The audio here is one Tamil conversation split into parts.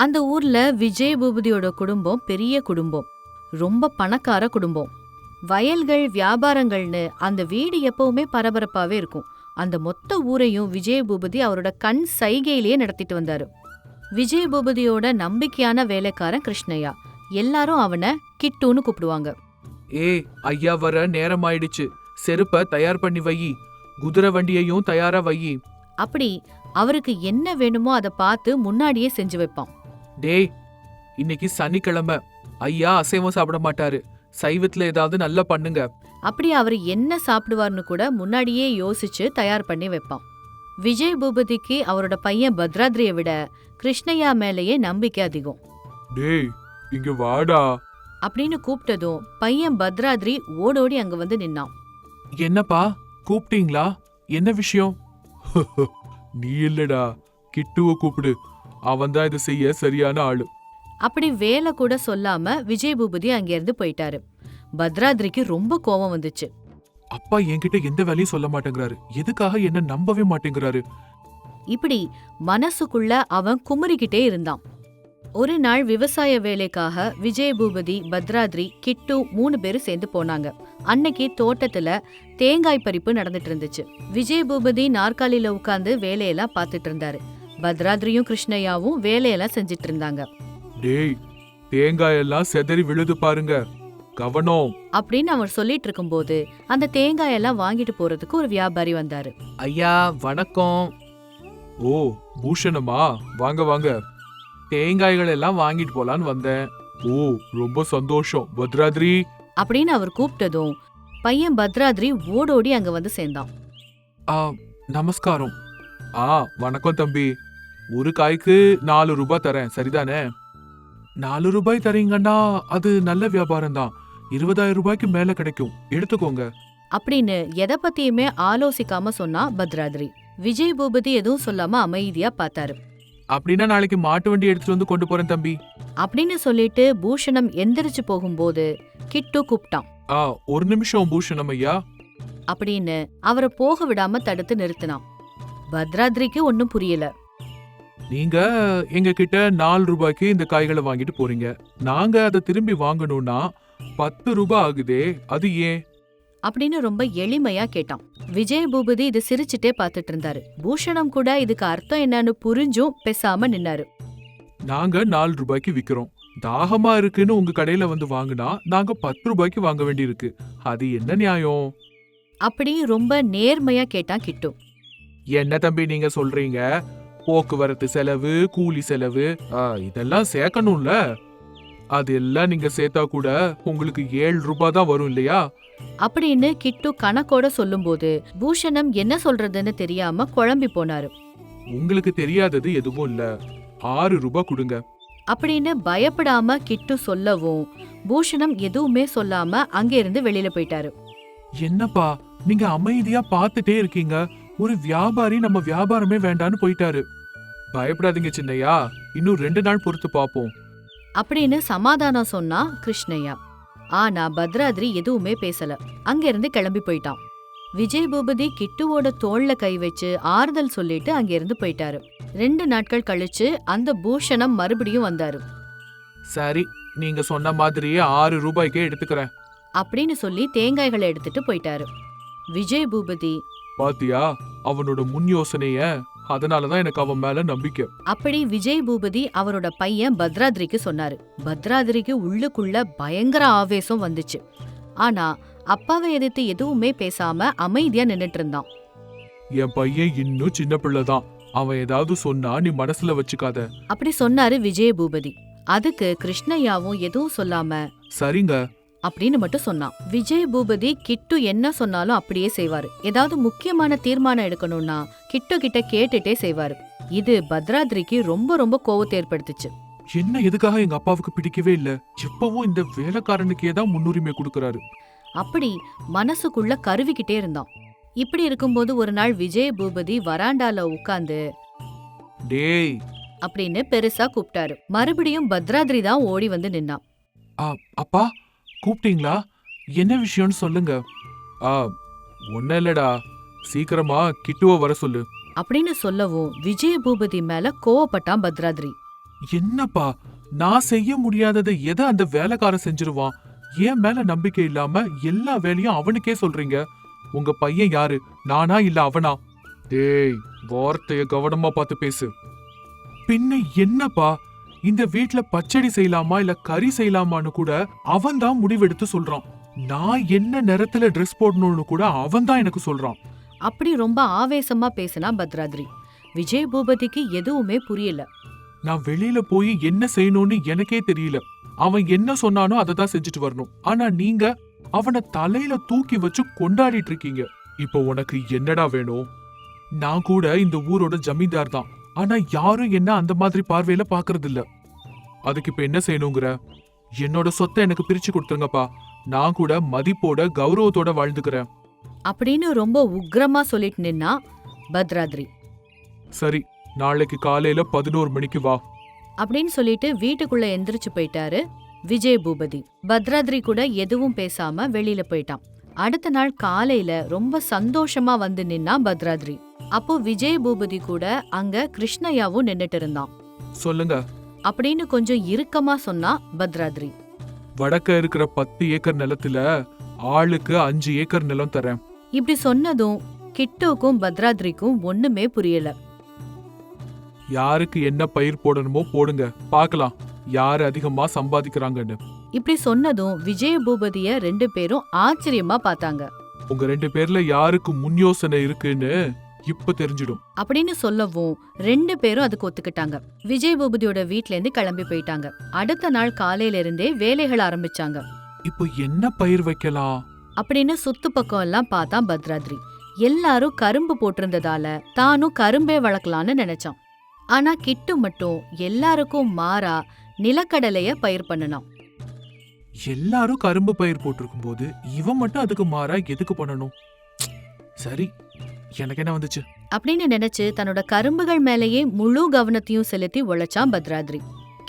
அந்த ஊர்ல விஜய் பூபதியோட குடும்பம் பெரிய குடும்பம், ரொம்ப பணக்கார குடும்பம். வயல்கள், வியாபாரங்கள்னு அந்த வீடு எப்பவுமே பரபரப்பாவே இருக்கும். அந்த மொத்த ஊரையும் விஜய் பூபதி அவரோட கண் சைகையிலேயே நடத்திட்டு வந்தாரு. விஜய் பூபதியோட நம்பிக்கையான வேலைக்காரன் கிருஷ்ணய்யா. எல்லாரும் அவனை கிட்டுன்னு கூப்பிடுவாங்க. ஏய் ஐயா, வர நேரம் ஆயிடுச்சு. செருப்ப தயார் பண்ணி வை. குதிரை வண்டியையும் தயாரா வை. அப்படி அவருக்கு என்ன வேணுமோ அதை பார்த்து முன்னாடியே செஞ்சு வைப்பான். டேய், இன்னைக்கு சனிக்கிழமை. ஐயா அசைவம் சாப்பிட மாட்டாரு. சைவத்துல ஏதாவது நல்லா பண்ணுங்க. அப்படி அவர் என்ன சாப்பிடுவார்னு கூட முன்னாடியே யோசிச்சு தயார் பண்ணி வைப்பான். விஜய் பூபதிக்கு அவரோட பையன் பத்ராத்ரியை விட கிருஷ்ணய்யா மேலேயே நம்பிக்கை அதிகம். டேய், இங்க வாடா அப்படின்னு கூப்பிட்டதும் பையன் பத்ராத்ரி ஓடோடி அங்க வந்து நின்னான். என்னப்பா கூப்பிட்டீங்களா? என்ன விஷயம்? நீ இல்லடா, கிட்டுவ கூப்பிடு. அவன்தான் இதை செய்ய சரியான ஆளு. அப்படி வேலை கூட சொல்லாம விஜய் பூபதி அங்கிருந்து போயிட்டாரு. பத்ராத்ரிக்கு ரொம்ப கோபம் வந்துச்சு. அப்பா என்கிட்ட எந்த வேலையும் சொல்ல மாட்டேங்கிறாரு, எதுக்காக என்ன நம்பவே மாட்டேங்கிறாரு? இப்படி மனசுக்குள்ள அவன் குமுறிக்கிட்டே இருந்தான். ஒரு நாள் விவசாய வேலைக்காக விஜய் பூபதி, பத்ராத்ரி, கிட்டு 3 பேரும் சேர்ந்து போனாங்க. அன்னைக்கு தோட்டத்துல தேங்காய் பறிப்பு நடந்துட்டு இருந்துச்சு. விஜய் பூபதி நாற்காலியில உட்கார்ந்து வேலையெல்லாம் பார்த்துட்டு இருந்தாரு. பத்ராத்ரியும் கிருஷ்ணய்யாவும் வேலையெல்லாம் செஞ்சிட்டு இருந்தாங்க. டேய், தேங்காயெல்லாம் செதறி விழுது பாருங்க, கவனம் அப்படின்னு அவர் சொல்லிட்டு இருக்கும்போது அந்த தேங்காயெல்லாம் வாங்கிட்டு போறதுக்கு ஒரு வியாபாரி வந்தாரு. ஐயா வணக்கம். ஓ, பூஷணமா, வாங்க வாங்க. தேங்காய்கள் எல்லாம் வாங்கிட்டு போலான்னு வந்தேன். ஓ, ரொம்ப சந்தோஷம் பத்ராத்ரி அப்படின்னு அவர் கூப்பிட்டதும் பையன் பத்ராத்ரி ஓடோடி அங்க வந்து சேர்ந்தான். நமஸ்காரம். வணக்கம் தம்பி. ஒரு காய்க்கு 4 ரூபாய் தரேன், சரிதானே? 4 ரூபாய் தரீங்கன்னா அது நல்ல வியாபாரம் தான். 20,000 ரூபாய்க்கு மேல கிடைக்கும், எடுத்துக்கோங்க அப்படின்னு எதை பத்தியுமே ஆலோசிக்காம சொன்னா பத்ராத்ரி. விஜய் பூபதி எதுவும் சொல்லாம அமைதியா பார்த்தாரு. அப்படின்னா நாளைக்கு மாட்டு வண்டி எடுத்துட்டு வந்து கொண்டு போறேன் தம்பி அப்படின்னு சொல்லிட்டு பூஷணம் எந்திரிச்சு போகும்போது கிட்டு கூப்பிட்டான். ஒரு நிமிஷம் பூஷணம் ஐயா அப்படின்னு அவரை போக விடாம தடுத்து நிறுத்தினான். பத்ராத்ரிக்கு ஒன்னும் புரியல. நீங்க எங்க கிட்ட 4 ரூபாய்க்கு இந்த காய்களை வாங்கிட்டு போறீங்க, நாங்க அதை திரும்பி வாங்கணும்னா 10 ரூபாய் ஆகுதே, அது ஏன்? அப்படின்னு ரொம்ப எளிமையா கேட்டான். விஜய் பூபதி இது சிரிச்சுட்டே பார்த்துட்டு இருந்தாரு. பூஷணம் கூட இதுக்கு அர்த்தம் என்னன்னு புரிஞ்சும் பேசாம நின்னாரு. நாங்க 4 ரூபாய்க்கு விக்கிறோம், தாகமா இருக்குன்னு உங்க கடையில வந்து வாங்கினா நாங்க 10 ரூபாய்க்கு வாங்க வேண்டி இருக்கு, அது என்ன நியாயம்? அப்படி ரொம்ப நேர்மையா கேட்டான் கிட்டு. என்ன தம்பி நீங்க சொல்றீங்க? போக்குவரத்து செலவு, கூலி செலவு இதெல்லாம் சேர்க்கணும்ல, அதெல்லாம் நீங்க சேர்த்தா கூட உங்களுக்கு 7 ரூபாய் தான் வரும் இல்லையா? அப்படின்னு கிட்டு கணக்கோட சொல்லும்போது பூஷணம் என்ன சொல்றதுன்னு தெரியாம குழம்பி போனாரு. உங்களுக்கு தெரியாதது எதுவும் இல்ல, 6 ரூபாய் கொடுங்க அப்படின்னு பயப்படாம கிட்டு சொல்லவும் பூஷணம் எதுவுமே சொல்லாம அங்கிருந்து வெளியில போயிட்டாரு. என்னப்பா நீங்க அமைதியா பாத்துட்டே இருக்கீங்க, ஒரு வியாபாரி நம்ம வியாபாரமே வேண்டான்னு போயிட்டாரு. பயப்படாதீங்க சின்னையா, இன்னும் 2 நாள் பொறுத்து பாப்போம் அப்படின்னு சமாதானம் சொன்னா கிருஷ்ணய்யா. ஆனா பத்ராத்ரி எதுவுமே பேசல, அங்கிருந்து கிளம்பி போயிட்டான். விஜய் பூபதி கிட்டுவோட தோள்ல கை வச்சு ஆறுதல் சொல்லிட்டு அங்கிருந்து போயிட்டாரு. 2 நாட்கள் கழிச்சு அந்த பூஷணம் மறுபடியும் வந்தாரு. சரி, நீங்க சொன்ன மாதிரி 6 ரூபாய்க்கே எடுத்துக்கிறேன் அப்படின்னு சொல்லி தேங்காய்களை எடுத்துட்டு போயிட்டாரு. விஜய் பூபதி பாத்தியா அவனோட முன் யோசனைய, அதனாலதான் எனக்கு அவன் மேல நம்பிக்கை. அப்படி விஜய் பூபதி அவரோட பையன் பத்ராத்ரிக்கு சொன்னாரு. பத்ராத்ரிக்கு உள்ளுக்குள்ள பயங்கர ஆவேசம் வந்துச்சு. ஆனா அப்பாவை எதிர்த்து எதுவுமே பேசாம அமைதியா நின்னுட்டு இருந்தான். என் பையன் இன்னும் சின்ன பிள்ளைதான், அவன் ஏதாவது சொன்னா நீ மனசுல வச்சுக்காத அப்படி சொன்னாரு விஜய் பூபதி. அதுக்கு கிருஷ்ணய்யாவும் எதுவும் சொல்லாம சரிங்க அப்படின்னு மட்டும் சொன்னான். விஜய் பூபதி கிட்டு என்ன சொன்னாலும் அப்படியே செய்வாரு. ஏதாவது முக்கியமான தீர்மானம் எடுக்கணும்னா கிட்டு கிட்ட கேட்டுட்டே செய்வாரு. இது பத்ராத்ரிக்கு ரொம்ப ரொம்ப கோவத்தை ஏற்படுத்துச்சு. என்ன எதுக்காக எங்க அப்பாவுக்கு பிடிக்கவே இல்ல, எப்பவும் இந்த வேலைக்காரனுக்கே தான் முன்னுரிமை கொடுக்கறாரு. அப்படி மனசுக்குள்ள கருவிக்கிட்டே இருந்தான். இப்படி இருக்கும்போது ஒரு நாள் விஜய் பூபதி வராண்டால உட்கார்ந்து டேய் அப்படின்னு பெருசா கூப்பிட்டாரு. மறுபடியும் பத்ராத்ரி தான் ஓடி வந்து நின்னான். அப்பா கூப்பிட்டீங்களா? என்ன விஷயம்னு சொல்லுங்க. ஒன்னும் இல்லடா, சீக்கிரமா கிட்டுவ வர சொல்லு அப்படின்னு சொல்லவும் விஜய பூபதி மேல கோவப்பட்டான் பத்ராத்ரி. என்னப்பா, நான் செய்ய முடியாததை எதை அந்த வேலைக்காரன் செஞ்சிருவான்? என் மேல நம்பிக்கை இல்லாம எல்லா வேலையும் அவனுக்கே சொல்றீங்க. உங்க பையன் யாரு, நானா இல்ல அவனா? டேய், வார்த்தைய கவனமா பார்த்து பேசு. பின்ன என்னப்பா, இந்த வீட்ல பச்சடி செய்யலாமா இல்ல கறி செய்யலாமான்னு கூட அவன் தான் முடிவெடுத்து சொல்றான். நான் என்ன நிறத்துல ட்ரெஸ் போடணும்னு கூட அவன் தான் எனக்கு சொல்றான். அப்படி ரொம்ப ஆவேசமா பேசினா பத்ராத்ரி. விஜய் பூபதிக்கு எதுவுமே புரியல. நான் வெளியில போய் என்ன செய்யணும்னு எனக்கே தெரியல. அவன் என்ன சொன்னானோ அதை தான் செஞ்சுட்டு வரணும். ஆனா நீங்க அவனை தலையில தூக்கி வச்சு கொண்டாடிட்டு இருக்கீங்க. இப்போ உனக்கு என்னடா வேணும்? நான் கூட இந்த ஊரோட ஜமீன்தார் தான். ஆனா யாரும் என்ன அந்த மாதிரி பார்வையில பாக்குறது இல்ல. அதுக்கு இப்ப என்ன செய்யணுங்கிற? என்னோட சொத்தை எனக்கு பிரிச்சு கொடுத்துருங்கப்பா. நான் கூட மதிப்போட கௌரவத்தோட வாழ்ந்துக்கிறேன் அப்படின்னு ரொம்ப உக்ரமா சொல்லிட்டு நின்னா பத்ராத்ரி. சரி, நாளைக்கு காலையில 11 மணிக்கு வா அப்படின்னு சொல்லிட்டு வீட்டுக்குள்ள எந்திரிச்சு போயிட்டாரு விஜய் பூபதி. பத்ராத்ரி கூட எதுவும் பேசாம வெளியில போயிட்டான். அடுத்த நாள் காலையில ரொம்ப சந்தோஷமா வந்து நின்னா பத்ராத்ரி. அப்போ விஜய் பூபதி கூட அங்க கிருஷ்ணய்யாவும் நின்னுட்டு இருந்தான். சொல்லுங்க அப்படின்னு கொஞ்சம் இறுக்கமா சொன்னா பத்ராத்ரி. வடக்க இருக்கிற 10 ஏக்கர் நிலத்துல ஆளுக்கு 5 ஏக்கர் நிலம் தரேன். இப்படி சொன்னதும் கிட்டுக்கும் பத்ராத்ரிக்கும் ஒண்ணுமே புரியல. யாருக்கு என்ன பயிர் போடணுமோ போடுங்க, பார்க்கலாம் யாரு அதிகமா சம்பாதிக்கிறாங்கன்னு. இப்படி சொன்னதும் விஜய பூபதிய 2 பேரும் ஆச்சரியமா பார்த்தாங்க. உங்க 2 பேர்ல யாருக்கு முன் யோசனை இருக்குன்னு இப்ப தெரிஞ்சிடும் அப்படின்னு சொல்லவும் 2 பேரும் அதுக்கு ஒத்துக்கிட்டாங்க. விஜய் பூபதியோட வீட்ல இருந்து கிளம்பி போயிட்டாங்க. அடுத்த நாள் காலையில இருந்தே வேலைகள் ஆரம்பிச்சாங்க. இப்போ என்ன பயிர் வைக்கலாம் அப்படின்னு சுத்து பக்கம் எல்லாம் பார்த்தான் பத்ராத்ரி. எல்லாரும் கரும்பு போட்டிருந்ததால தானும் கரும்பே வளர்க்கலான்னு நினைச்சான். ஆனா கிட்டு மட்டும் எல்லாருக்கும் மாறா நிலக்கடலைய பயிர் பண்ணனான். எல்லாரும் கரும்பு பயிர் போட்டிருக்கும் போது இவன் மட்டும் அதுக்கு மாறா எதுக்கு பண்ணணும்? சரி, எனக்கு என்ன வந்துச்சு அப்படின்னு நினைச்சு தன்னோட கரும்புகள் மேலேயே முழு கவனத்தையும் செலுத்தி உழைச்சான் பத்ராத்ரி.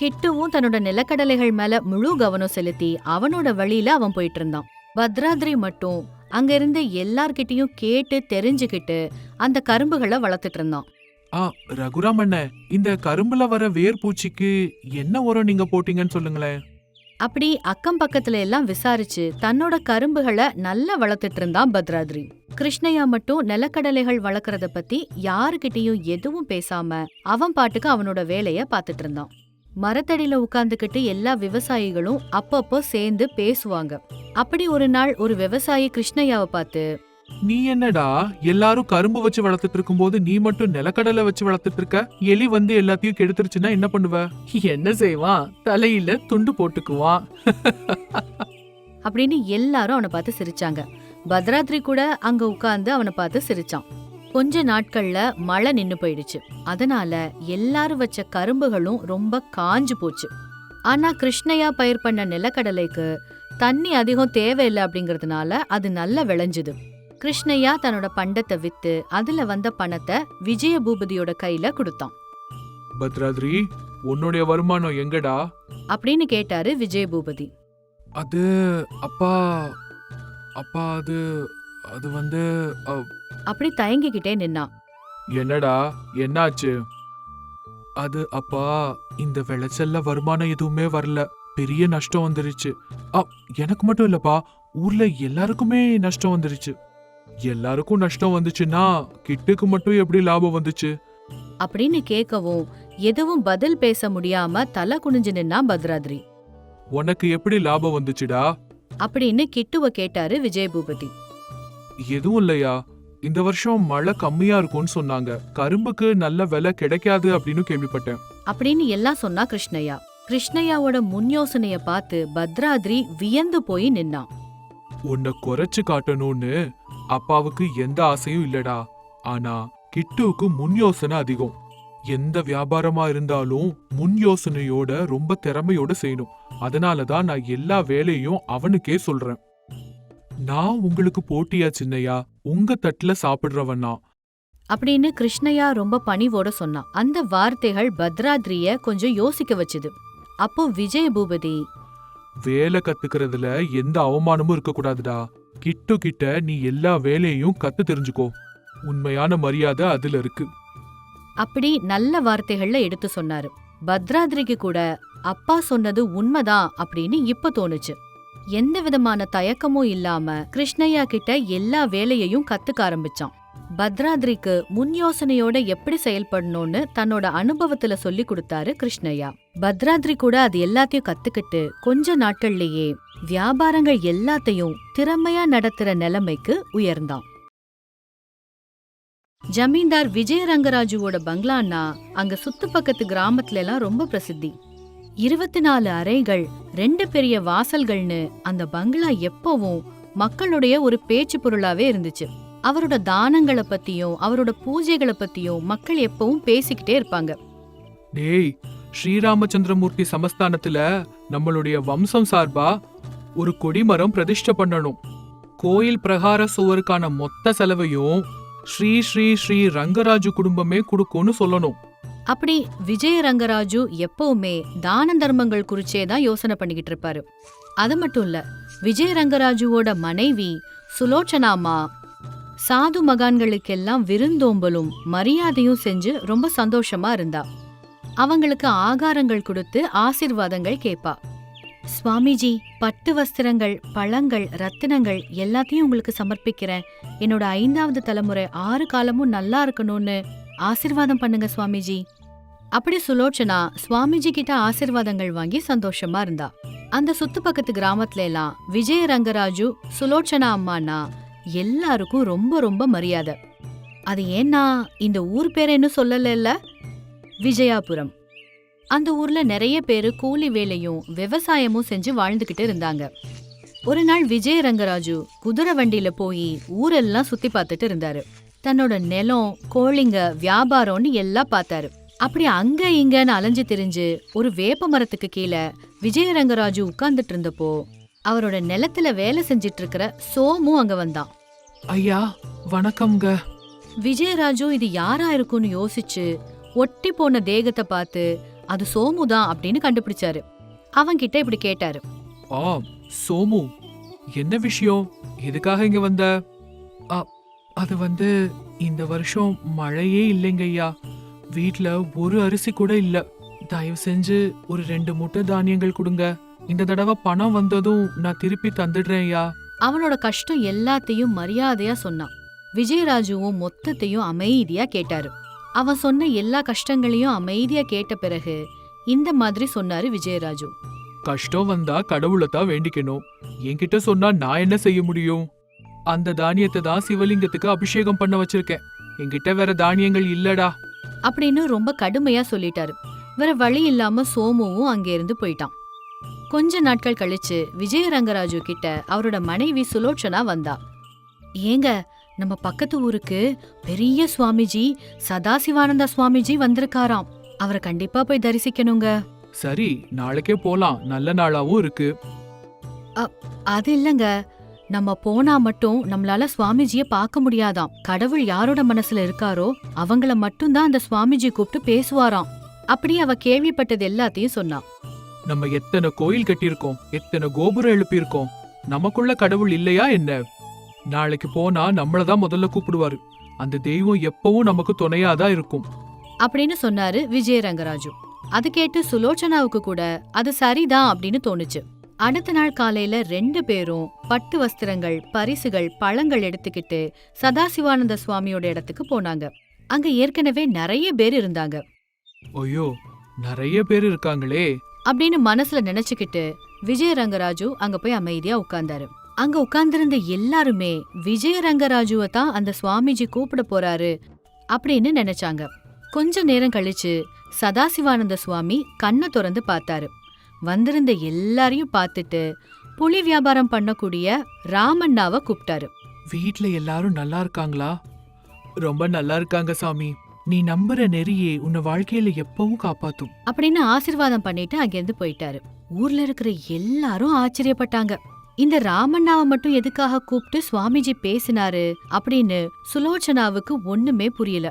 கிட்டுவும் தன்னோட நிலக்கடலைகள் மேல முழு கவனம் செலுத்தி அவனோட வழியில அவன் போயிட்டு இருந்தான். பத்ராத்ரி மட்டும் அங்க இருந்து எல்லார்கிட்டயும் கேட்டு தெரிஞ்சுக்கிட்டு அந்த கரும்புகளை வளர்த்துட்டு இருந்தான். ரகுராம் அண்ணே, இந்த கரும்புல வர வேர் பூச்சிக்கு என்ன உரம் நீங்க போட்டீங்கன்னு சொல்லுங்களேன். அப்படி அக்கம் பக்கத்துல எல்லாம் விசாரிச்சு தன்னோட கரும்புகளை நல்லா வளர்த்துட்டு இருந்தான் பத்ராத்ரி. கிருஷ்ணய்யா மட்டும் நிலக்கடலைகள் வளர்க்கறத பத்தி யாருகிட்டயும் எதுவும் பேசாம அவன் பாட்டுக்கு அவனோட வேலைய பாத்துட்டு இருந்தான். மரத்தடியில உட்கார்ந்துகிட்டு எல்லா விவசாயிகளும் அப்பப்போ சேர்ந்து பேசுவாங்க. அப்படி ஒரு நாள் ஒரு விவசாயி கிருஷ்ணய்யாவை பார்த்து, நீ என்னடா எல்லாரும் கரும்பு வச்சு வளர்த்துட்டு இருக்கும் போது நீ மட்டும் நிலக்கடலை வச்சு வளர்த்துட்டு இருக்க? எலி வந்து எல்லாத்தையும் கெடுத்துருச்சுன்னா என்ன பண்ணுவ? என்ன செய்வான்? தலையில துண்டு போட்டுக்குவான் அப்படின்னு எல்லாரும் அவனை பார்த்து சிரிச்சாங்க. பத்ராத்ரி கூட அங்க உட்கார்ந்து அவனை பார்த்து சிரிச்சான். கொஞ்ச நாட்கள்ல மழை நின்னு போயிடுச்சு. அதனால எல்லாரும் வச்ச கரும்புகளும் ரொம்ப காஞ்சு போச்சு. ஆனா கிருஷ்ணய்யா பயிர் பண்ண நிலக்கடலைக்கு தண்ணி அதிகம் தேவையில்லை அப்படிங்கறதுனால அது நல்லா விளைஞ்சுது. கிருஷ்ணய்யா தன்னோட பண்டத்தை வித்து அதுல வந்த பணத்தை விஜய பூபதியோட கையில கொடுத்தான். பத்ராத்ரி, உன்னுடைய வருமானம் எங்கடா அப்படின்னு கேட்டாரு விஜய பூபதி. அது அப்பா அப்பா அது அது வந்து அப்படி தயங்கிக்கிட்டே நின்னான். என்னடா என்னாச்சு? அது அப்பா, இந்த விளைச்சல்ல வருமானம் எதுவுமே வரல, பெரிய நஷ்டம் வந்துருச்சு. எனக்கு மட்டும் இல்லப்பா, ஊர்ல எல்லாருக்குமே நஷ்டம் வந்துருச்சு. எல்லாருக்கும் நஷ்டம் வந்துச்சுன்னா கிட்டுக்கு மட்டும் எப்படி லாபம் வந்துச்சு? அப்படின்னு கேட்கவும் எதுவும் பதில் பேச முடியாம தலை குனிஞ்சு நின்னா பத்ராத்ரி. உனக்கு எப்படி லாபம் வந்துச்சுடா அப்படின்னு கிட்டுவ கேட்டாரு விஜய பூபதி. எதுவும் இல்லையா, இந்த வருஷம் மழை கம்மியா இருக்கும்னு சொன்னாங்க, கரும்புக்கு நல்ல விலை கிடைக்காது அப்படின்னு கேள்விப்பட்டேன் அப்படின்னு எல்லாம் சொன்னா கிருஷ்ணய்யா. கிருஷ்ணய்யாவோட முன் யோசனைய பார்த்து பத்ராத்ரி வியந்து போய் நின்னான். உன்னை குறைச்சு காட்டணும்னு அப்பாவுக்கு எந்த ஆசையும் இல்லடா. ஆனா கிட்டுவுக்கு முன் யோசனை அதிகம். எந்த வியாபாரமா இருந்தாலும் முன் யோசனையோட ரொம்ப திறமையோட செய்யணும். அதனாலதான் நான் எல்லா வேலையும் அவனுக்கே சொல்றேன். நான் உங்களுக்கு போட்டியா சின்னையா? உங்க தட்டுல சாப்பிடுறவனா? அப்படின்னு கிருஷ்ணய்யா ரொம்ப பணிவோட சொன்னான். அந்த வார்த்தைகள் பத்ராத்ரிய கொஞ்சம் யோசிக்க வச்சுது. அப்போ விஜய பூபதி, வேலை கத்துக்கிறதுல எந்த அவமானமும் இருக்க கூடாதுடா. கிட்டு கிட்ட நீ எல்லா வேலையும் கத்து தெரிஞ்சுக்கோ. உண்மையான மரியாதை அதுல இருக்கு. அப்படி நல்ல வார்த்தைகள்ல எடுத்து சொன்னாரு. பத்ராத்ரிக்கு கூட அப்பா சொன்னது உண்மைதான் அப்படின்னு இப்ப தோணுச்சு. எந்த விதமான தயக்கமும் இல்லாம கிருஷ்ணய்யா கிட்ட எல்லா வேலையையும் கத்துக்க ஆரம்பிச்சான். பத்ராத்ரிக்கு முன் யோசனையோட எப்படி செயல்படணும்னு தன்னோட அனுபவத்துல சொல்லி கொடுத்தாரு கிருஷ்ணய்யா. பத்ராத்ரி கூட அது எல்லாத்தையும் கத்துக்கிட்டு கொஞ்ச நாட்கள்லயே வியாபாரங்கள் எல்லாத்தையும் திறமையா நடத்துற நிலைமைக்கு உயர்ந்தான். ஜமீன்தார் விஜயரங்கராஜுவோட பங்களான்னா அங்க சுத்து பக்கத்து கிராமத்துல எல்லாம் ரொம்ப பிரசித்தி. 24 அறைகள், 2 பெரிய வாசல்கள்னு அந்த பங்களா எப்பவும் மக்களுடைய ஒரு பேச்சு பொருளாவே இருந்துச்சு. அவரோட தானங்களை பத்தியும் அவரோட பூஜைகளை பத்தியும் மக்கள் எப்பவும் பேசிக்கிட்டே இருப்பாங்க. டேய், ஸ்ரீராமச்சந்திரமூர்த்தி சமஸ்தானத்துல நம்மளுடைய வம்சம் சார்பா ஒரு கொடிமரம் பிரதிஷ்டை பண்ணணும். கோயில் பிரகார சுவருக்கான மொத்த செலவையும் ஸ்ரீ ஸ்ரீ ஸ்ரீ ரங்கராஜு குடும்பமே கொடுக்கும்னு சொல்லணும். அப்படி விஜயரங்கராஜு எப்பவுமே தான தர்மங்கள் குறிச்சே தான் யோசனை பண்ணிக்கிட்டு இருப்பாரு. அது மட்டும் இல்ல, விஜயரங்கராஜுவோட மனைவி சுலோச்சனாமா சாது மகான்களுக்கெல்லாம் விருந்தோம்பலும் மரியாதையும் செஞ்சு ரொம்ப சந்தோஷமா இருந்தா. அவங்களுக்கு ஆகாரங்கள் கொடுத்து ஆசீர்வாதங்கள் கேட்பா. சுவாமிஜி, பட்டு வஸ்திரங்கள், பழங்கள், ரத்தினங்கள் எல்லாத்தையும் உங்களுக்கு சமர்ப்பிக்கிறேன். என்னோட 5வது தலைமுறை 6 காலமும் நல்லா இருக்கணும்னு ஆசீர்வாதம் பண்ணுங்க சுவாமிஜி. அப்படி சுலோச்சனா சுவாமிஜி கிட்ட ஆசீர்வாதங்கள் வாங்கி சந்தோஷமா இருந்தா. அந்த சுத்து பக்கத்து கிராமத்துல எல்லாம் விஜயரங்கராஜு சுலோச்சனா அம்மானா எல்லாருக்கும் ரொம்ப ரொம்ப மரியாதை. அது ஏன்னா இந்த ஊர் பேர் என்ன சொல்லல, விஜயாபுரம். அந்த ஊர்ல நிறைய பேரு கூலி வேலையும் விவசாயமும் செஞ்சு வாழ்ந்துகிட்டு இருந்தாங்க. ஒரு நாள் விஜயரங்கராஜு குதிரை வண்டியில போய் ஊரெல்லாம் சுத்தி பார்த்துட்டு இருந்தாரு. தன்னோட நிலம், கோழிங்க, வியாபாரம்னு எல்லாம் பார்த்தாரு. அப்படி அங்க இங்கன்னு அலைஞ்சு திரிஞ்சு ஒரு வேப்ப மரத்துக்கு கீழே விஜயரங்கராஜு உட்கார்ந்துட்டு இருந்தப்போ அவரோட நிலத்துல வேலை செஞ்சிட்டு இருக்கிற சோமு அங்க வந்தான். ஐயா வணக்கம்ங்க. விஜயராஜு இது யாரா இருக்கும்னு யோசிச்சு ஒட்டி போன தேகத்தை பார்த்து அது சோமுதான் அப்படின்னு கண்டுபிடிச்சாரு. அவன்கிட்ட இப்படி கேட்டாரு. ஆ சோமு, என்ன விஷயம்? எதுக்காக இங்க வந்த? அது இந்த வருஷம் மழையே இல்லைங்க ஐயா. வீட்ல ஒரு அரிசி கூட இல்ல. தயவு செஞ்சு ஒரு 2 மூட்டை தானியங்கள் கொடுங்க. இந்த தடவை பணம் வந்ததும் நான் திருப்பி தந்துடுறேன் ஐயா. அவனோட கஷ்டம் எல்லாத்தையும் மரியாதையா சொன்னான். விஜயராஜுவும் மொத்தத்தையும் அமைதியா கேட்டாரு. அவன் சொன்ன எல்லா கஷ்டங்களையும் அமைதியா கேட்ட பிறகு இந்த மாதிரி சொன்னாரு விஜயராஜு. கஷ்டம் வந்தா கடவுளை தான் வேண்டிக்கணும். என்கிட்ட சொன்னா நான் என்ன செய்ய முடியும்? அந்த தானியத்தை தான் சிவலிங்கத்துக்கு அபிஷேகம் பண்ண வச்சிருக்கேன். என்கிட்ட வேற தானியங்கள் இல்லடா அப்படின்னு ரொம்ப கடுமையா சொல்லிட்டாரு. வேற வழி இல்லாம சோமுவும் அங்கிருந்து போயிட்டான். கொஞ்ச நாட்கள் கழிச்சு விஜயரங்கராஜு கிட்ட அவரோட மனைவி சுலோச்சனா வந்தா. ஏங்க, நம்ம பக்கத்து ஊருக்கு பெரிய சுவாமிஜி சதாசிவானந்த சுவாமிஜி வந்திருக்காராம். அவரை கண்டிப்பா போய் தரிசிக்கணுங்க. சரி, நாளைக்கே போலாம். நல்ல நாளாவும் இருக்கு. அது இல்லங்க, நம்ம போனா மட்டும் நம்மளால சுவாமிஜிய பார்க்க முடியாதாம். கடவுள் யாரோட மனசுல இருக்காரோ அவங்கள மட்டும்தான் அந்த சுவாமிஜி கூப்பிட்டு பேசுவாராம். அப்படி அவ கேள்விப்பட்டது எல்லாத்தையும் சொன்னா. நம்ம எத்தனை கோயில் கட்டியிருக்கோம், எத்தனை கோபுரம் எழுப்பியிருக்கோம். நமக்குள்ள கடவுள் இல்லையா என்ன? நாளைக்கு போனா நம்மளதான் முதல்ல கூப்பிடுவாரு. அந்த தெய்வம் எப்பவும் நமக்கு துணையாதான் இருக்கும் அப்படின்னு சொன்னாரு விஜயரங்கராஜு. அது கேட்டு சுலோச்சனாவுக்கு கூட அது சரிதான் அப்படின்னு தோணுச்சு. அடுத்த நாள் காலையில 2 பேரும் பட்டு வஸ்திரங்கள், பரிசுகள், பழங்கள் எடுத்துக்கிட்டு சதாசிவானந்த சுவாமியோட இடத்துக்கு போனாங்க. அங்க ஏற்கனவே நிறைய பேர் இருந்தாங்க. ஐயோ, நிறைய பேர் இருக்காங்களே அப்படின்னு மனசுல நினைச்சுக்கிட்டு விஜயரங்கராஜு அங்க போய் அமைதியா உட்கார்ந்தாரு. அங்க உட்கார்ந்திருந்த எல்லாருமே விஜயரங்கராஜுவை தான் அந்த சுவாமிஜி கூப்பிட போறாரு அப்படின்னு நினைச்சாங்க. கொஞ்ச நேரம் கழிச்சு சதாசிவானந்த சுவாமி கண்ணை திறந்து பார்த்தாரு. வந்திருந்த எல்லாரையும் பார்த்துட்டு புலி வியாபாரம் பண்ணக்கூடிய ராமண்ணாவை கூப்பிட்டாரு. வீட்ல எல்லாரும் நல்லா இருக்காங்களா? ரொம்ப நல்லா இருக்காங்க சாமி. நீ நம்புற நெறியே உன்னை வாழ்க்கையில எப்பவும் காப்பாத்தும் அப்படின்னு ஆசீர்வாதம் பண்ணிட்டு அங்கிருந்து போயிட்டாரு. ஊர்ல இருக்கிற எல்லாரும் ஆச்சரியப்பட்டாங்க. இந்த ராமண்ணாவை மட்டும் எதுக்காக கூப்பிட்டு சுவாமிஜி பேசினாரு அப்படின்னு சுலோச்சனாவுக்கு ஒண்ணுமே புரியல.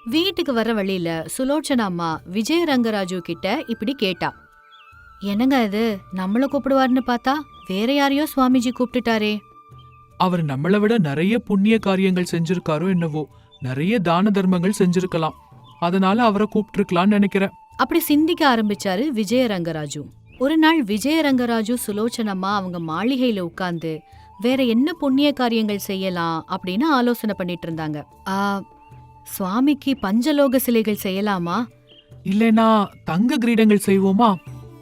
வீட்டுக்கு வர வழியில சுலோச்சனா அம்மா விஜயரங்கராஜு கிட்ட இப்படி கேட்டா. என்னங்க இது, நம்மள கூப்பிடுவாருன்னு பார்த்தா வேற யாரையோ சுவாமிஜி கூப்பிட்டுட்டாரே. அவர் நம்மளை விட நிறைய புண்ணிய காரியங்கள் செஞ்சிருக்காரோ என்னவோ. நிறைய தான தர்மங்கள் செஞ்சிருக்கலாம். அதனால அவரை கூப்பிட்டுருக்கலான்னு நினைக்கிறேன் அப்படி சிந்திக்க ஆரம்பிச்சாரு விஜயரங்கராஜு. ஒரு நாள் விஜயரங்கராஜு சுலோச்சனம்மா அவங்க மாளிகையில உட்கார்ந்து வேற என்ன புண்ணிய காரியங்கள் செய்யலாம் அப்படின்னு ஆலோசனை பண்ணிட்டு இருந்தாங்க. சுவாமிக்கு பஞ்சலோக சிலைகள் செய்யலாமா, இல்லைனா தங்க கிரீடங்கள் செய்வோமா?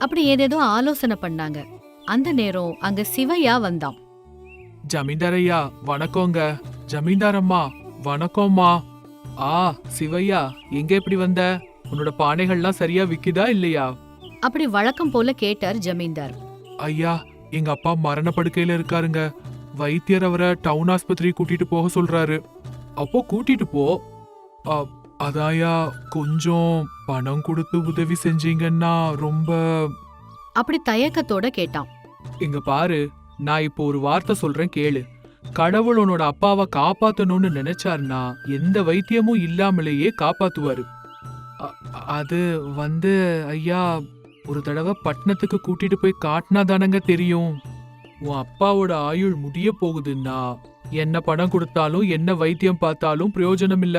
அப்படி ஏதேதோ ஆலோசனை பண்ணாங்க. அந்த நேரம் அங்க சிவையா வந்தான். ஜமீன்தார் ஐயா வணக்கங்க. ஜமீன்தார் அம்மா வணக்கம்மா. சிவையா, எங்க எப்படி வந்த? உன்னோட பானைகள்லாம் சரியா விக்குதா இல்லையா? அப்படி வழக்கம் போல கேட்டார் ஜமீன்தார். ஐயா, எங்க அப்பா மரண படுக்கையில இருக்காருங்க. வைத்தியர் அவரை டவுன் ஆஸ்பத்திரி கூட்டிட்டு போக சொல்றாரு. அப்போ கூட்டிட்டு போ. அதாயா, கொஞ்சம் பணம் கொடுத்து உதவி செஞ்சீங்கன்னா ரொம்ப. அப்படி தயக்கத்தோட கேட்டான். இங்க பாரு, நான் இப்போ ஒரு வார்த்தை சொல்றேன் கேளு. கடவுள் உன்னோட அப்பாவை காப்பாத்தணும்னு நினைச்சாருன்னா எந்த வைத்தியமும் இல்லாமலேயே காப்பாத்துவாரு. அது ஐயா, ஒரு தடவை பட்டணத்துக்கு கூட்டிட்டு போய் காட்டினா தானங்க தெரியும். உன் அப்பாவோட ஆயுள் முடிய போகுதுன்னா என்ன பணம் கொடுத்தாலும் என்ன வைத்தியம் பார்த்தாலும் பிரயோஜனம் இல்ல.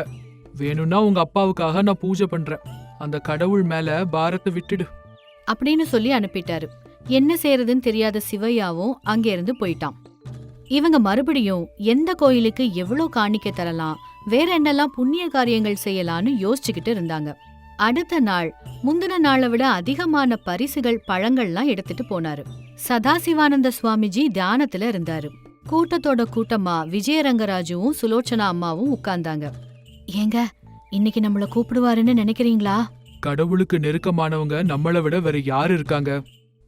வேணும்னா உங்க அப்பாவுக்காக நான் பூஜை பண்றேன். அந்த கடவுள் மேல பாரத்தை விட்டுடு அப்படின்னு சொல்லி அனுப்பிட்டாரு. என்ன செய்யறதுன்னு தெரியாத சிவையாவும் அங்கே இருந்து போயிட்டான். இவங்க மறுபடியும் எந்த கோயிலுக்கு எவ்வளவு காணிக்க தரலாம், வேற என்னெல்லாம் புண்ணிய காரியங்கள் செய்யலாம்னு யோசிச்சுக்கிட்டு இருந்தாங்க. அடுத்த நாள் முந்தின நாளை விட அதிகமான பரிசுகள் பழங்கள்லாம் எடுத்துட்டு போனாரு. சதாசிவானந்த சுவாமிஜி தியானத்துல இருந்தாரு. கூட்டத்தோட கூட்டமா விஜயரங்கராஜுவும் சுலோச்சனா அம்மாவும் உட்கார்ந்தாங்க. ஏங்க, இன்னைக்கு நம்மள கூப்பிடுவாருன்னு நினைக்கிறீங்களா? கடவுளுக்கு நெருக்கமானவங்க நம்மளை விட வேற யாரு இருக்காங்க?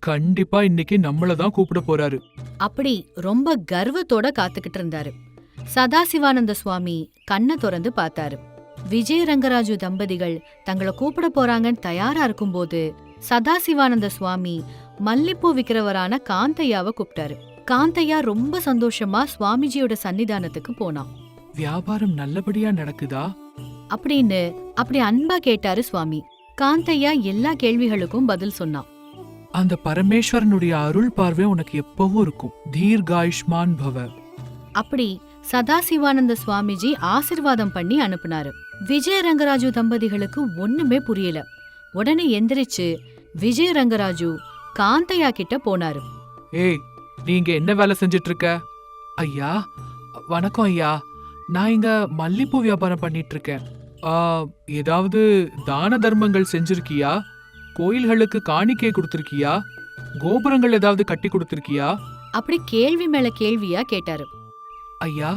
கண்டிப்பா இன்னைக்கு நம்மளதான் கூப்பிட போறாரு. அப்படி ரொம்ப கர்வத்தோட காத்துக்கிட்டு இருந்தாரு. சதாசிவானந்த சுவாமி கண்ணை திறந்து பார்த்தாரு. விஜயரங்கராஜு தம்பதிகள் தங்களை கூப்பிட போறாங்கன்னு தயாரா இருக்கும்போது சதாசிவானந்த சுவாமி மல்லிப்பூ விக்கிறவரான காந்தையாவை கூப்பிட்டாரு. காந்தையா ரொம்ப சந்தோஷமா சுவாமிஜியோட சன்னிதானத்துக்கு போனான். வியாபாரம் நல்லபடியா நடக்குதா அப்படின்னு அப்படி அன்பா கேட்டாரு சுவாமி. காந்தையா எல்லா கேள்விகளுக்கும் பதில் சொன்னான். அந்த பரமேஸ்வரனுடைய அருள் பார்வை உனக்கு எப்பவும் இருக்கும். தீர்காயுஷ்மான் பவ. அப்படி சதாசிவானந்த சுவாமிஜி ஆசிர்வாதம் பண்ணி அனுப்புனாரு. விஜயரங்கராஜு தம்பதிகளுக்கு ஒண்ணுமே புரியல. உடனே எந்திரிச்சு விஜயரங்கராஜு காந்தையா கிட்ட போனாரு. ஏய், நீங்க என்ன வேலை செஞ்சிட்டு இருக்க? ஐயா வணக்கம் ஐயா, நான் இங்க மல்லிப்பூ வியாபாரம் பண்ணிட்டு இருக்கேன். ஏதாவது தான தர்மங்கள் செஞ்சிருக்கியா? கோயில்களுக்கு காணிக்கை கொடுத்திருக்கியா? கோபுரங்கள் ஏதாவது கட்டி கொடுத்திருக்கியா? அப்படி கேள்வி மேல கேள்வியா கேட்டாரு. ஐயா,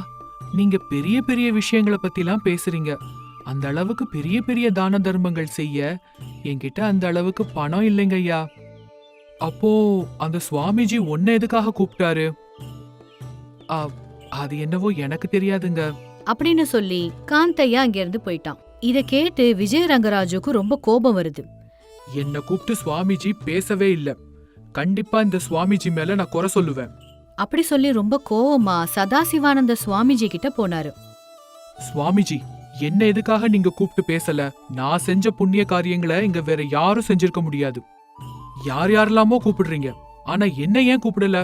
நீங்க பெரிய பெரிய விஷயங்களை பத்திலாம் பேசுறீங்க. அந்த அளவுக்கு பெரிய பெரிய தான தர்மங்கள் செய்ய என்கிட்ட அந்த அளவுக்கு பணம் இல்லைங்க ஐயா. அப்போ அந்த சுவாமிஜி உன்னை எதுக்காக கூப்பிட்டாரு? அது என்னவோ எனக்கு தெரியாதுங்க அப்படின்னு சொல்லி காந்தையா அங்கிருந்து போயிட்டான். இத கேட்டு விஜயரங்கராஜுக்கு ரொம்ப கோபம் வருது. என்ன கூப்பிட்டு சுவாமிஜி பேசவே இல்ல. கண்டிப்பா இந்த சுவாமிஜி மேல நான் குறை சொல்லுவேன். அப்படி சொல்லி ரொம்ப கோவமா சதாசிவானந்த சுவாமிஜி கிட்ட போனாரு. சுவாமிஜி, என்ன எதுக்காக நீங்க கூப்பிட்டு பேசல? நான் செஞ்ச புண்ணிய காரியங்களை இங்க வேற யாரும் செஞ்சிருக்க முடியாது. யார் யாரெல்லாமோ கூப்பிடுறீங்க, ஆனா என்ன ஏன் கூப்பிடல?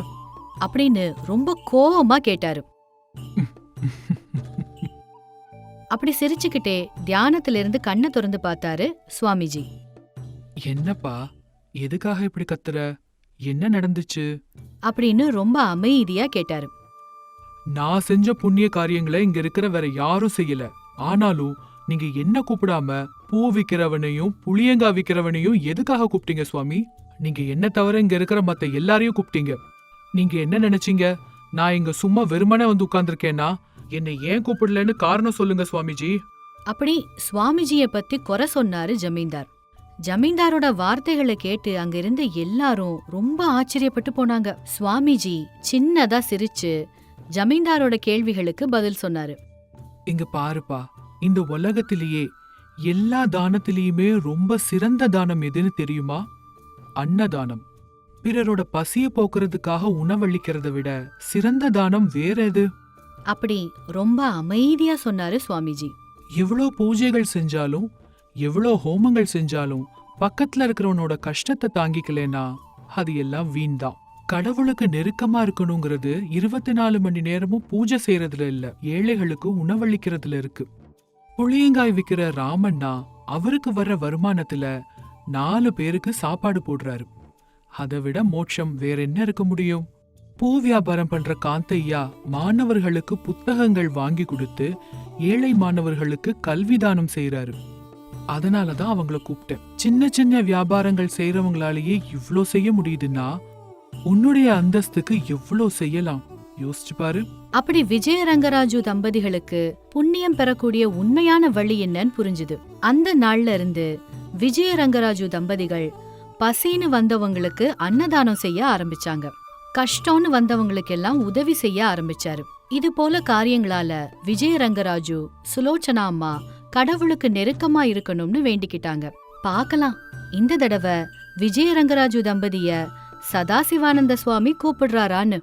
அப்படின்னு ரொம்ப கோவமா கேட்டாரு. அப்படி சிரிச்சுக்கிட்டே தியானத்துல இருந்து கண்ணை திறந்து பார்த்தாரு சுவாமிஜி. என்னப்பா, எதுக்காக இப்படி கத்துற? என்ன நடந்துச்சு? அப்படின்னு ரொம்ப அமைதியா கேட்டாரு. நான் செஞ்ச புண்ணிய காரியங்களை இங்க இருக்கிற வேற யாரும் செய்யல. ஆனாலும் நீங்க என்ன கூப்பிடாம பூ விக்கிறவனையும் புளியங்கா விக்கிறவனையும் எதுக்காக கூப்பிட்டீங்க சுவாமி? நீங்க என்ன தவிர இங்க இருக்கிற மத்த எல்லாரையும் கூப்பிட்டீங்க. நீங்க என்ன நினைச்சீங்க? நான் இங்க சும்மா வெறுமனே வந்து உட்கார்ந்துருக்கேன்னா என்னை ஏன் கூப்பிடலன்னு காரணம் சொல்லுங்க சுவாமிஜி. அப்படி சுவாமிஜிய பத்தி குறை சொன்னாரு ஜமீன்தார். ஜமீன்தாரோட வார்த்தைகளை கேட்டு அங்க இருந்த எல்லாரும் ரொம்ப ஆச்சரியப்பட்டு போனாங்க. சுவாமிஜி சின்னதா சிரிச்சு ஜமீன்தாரோட கேள்விகளுக்கு பதில் சொன்னாரு. இங்க பாருப்பா, இந்த உலகத்திலேயே எல்லா தானத்திலேயுமே ரொம்ப சிறந்த தானம் எதுன்னு தெரியுமா? அன்னதானம். பிறரோட பசிய போக்குறதுக்காக உணவளிக்கிறத விட சிறந்த தானம் வேற எது? அப்படி ரொம்ப அமைதியா சொன்னாரு சுவாமிஜி. எவ்வளோ பூஜைகள் செஞ்சாலும் எவ்வளோ ஹோமங்கள் செஞ்சாலும் பக்கத்துல இருக்கிறவனோட கஷ்டத்தை தாங்கிக்கலனா அது எல்லாம் வீண் தான். கடவுளுக்கு நெருக்கமா இருக்கணுங்கிறது 24 மணி நேரமும் பூஜை செய்யறதுல இல்ல, ஏழைகளுக்கு உணவளிக்கிறதுல இருக்கு. புளியங்காய் விக்கிற ராமண்ணா அவருக்கு வர்ற வருமானத்துல 4 பேருக்கு சாப்பாடு போடுறாரு. அதை விட மோட்சம் வேற என்ன இருக்க முடியும்? பூ வியாபாரம் பண்ற காந்தையா மாணவர்களுக்கு புத்தகங்கள் வாங்கி கொடுத்து ஏழை மாணவர்களுக்கு கல்வி தானம் செய்யறாரு. அதனாலதான் அவங்கள கூப்பிட்டேன். சின்ன சின்ன வியாபாரங்கள் செய்யறவங்களாலேயே இவ்ளோ செய்ய முடியுதுன்னா உன்னுடைய அந்தஸ்துக்கு எவ்ளோ செய்யலாம் யோசிச்சு பாரு. அப்படி விஜய ரங்கராஜு தம்பதிகளுக்கு புண்ணியம் பெறக்கூடிய உண்மையான வழி என்னன்னு புரிஞ்சுது. அந்த நாள்ல இருந்து விஜய ரங்கராஜு தம்பதிகள் பசின்னு வந்தவங்களுக்கு அன்னதானம் செய்ய ஆரம்பிச்சாங்க. கஷ்டம்னு வந்தவங்களுக்கு எல்லாம் உதவி செய்ய ஆரம்பிச்சாரு. இது போல காரியங்களால விஜய ரங்கராஜு சுலோச்சனா அம்மா கடவுளுக்கு நெருக்கமா இருக்கணும்னு வேண்டிக்கிட்டாங்க. பார்க்கலாம் இந்த தடவை விஜய ரங்கராஜு தம்பதிய சதாசிவானந்த சுவாமி கூப்பிடுறாரான்னு.